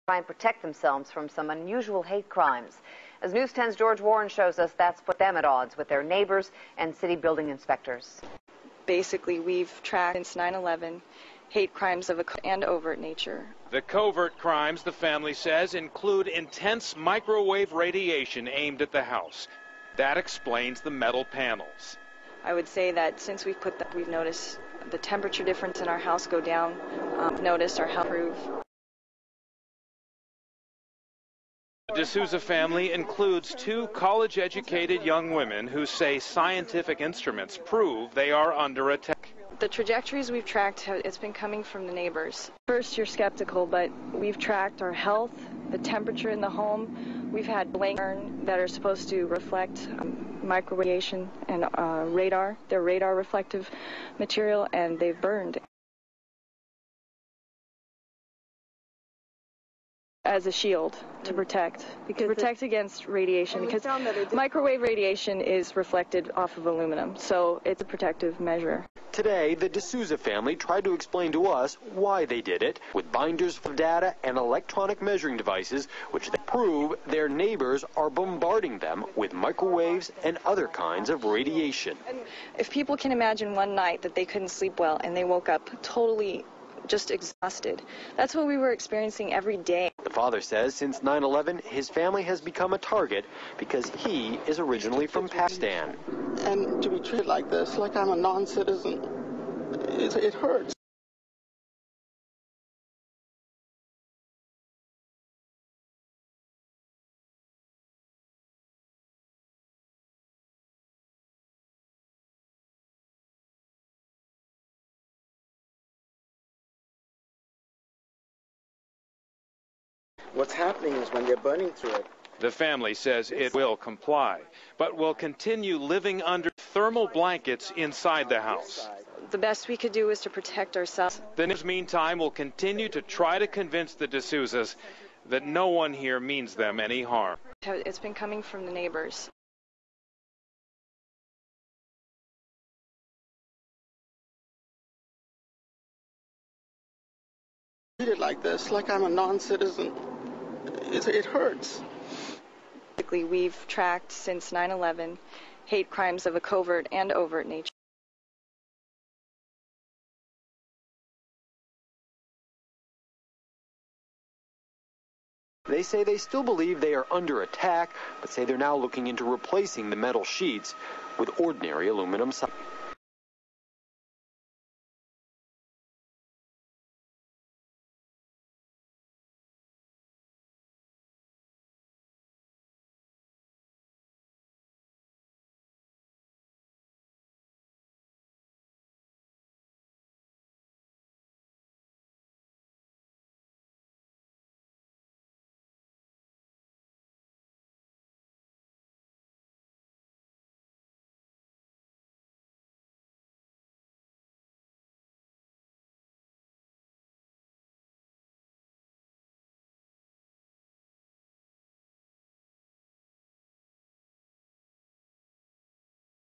try and protect themselves from some unusual hate crimes. As News 10's George Warren shows us, that's put them at odds with their neighbors and city building inspectors. Basically, we've tracked since 9/11 hate crimes of a and overt nature. The covert crimes, the family says, include intense microwave radiation aimed at the house. That explains the metal panels. I would say that since we've put that, we've noticed the temperature difference in our house go down, noticed our health improve. The D'Souza family includes 2 college-educated young women who say scientific instruments prove they are under attack. The trajectories we've tracked, it's been coming from the neighbors. First, you're skeptical, but we've tracked our health, the temperature in the home. We've had blankets that are supposed to reflect microradiation and radar. They're radar reflective material, and they've burned. As a shield to protect against radiation, because microwave radiation is reflected off of aluminum, so it's a protective measure. Today, the D'Souza family tried to explain to us why they did it with binders of data and electronic measuring devices, which they prove their neighbors are bombarding them with microwaves and other kinds of radiation. If people can imagine one night that they couldn't sleep well and they woke up totally just exhausted. That's what we were experiencing every day. The father says since 9/11, his family has become a target because he is originally from Pakistan. And to be treated like this, like I'm a non-citizen, it hurts. What's happening is when they're burning through it. The family says it will comply, but will continue living under thermal blankets inside the house. The best we could do is to protect ourselves. The news, meantime, will continue to try to convince the D'Souzas that no one here means them any harm. It's been coming from the neighbors. Treated like this, like I'm a non-citizen, it hurts. We've tracked since 9/11 hate crimes of a covert and overt nature. They say they still believe they are under attack, but say they're now looking into replacing the metal sheets with ordinary aluminum siding.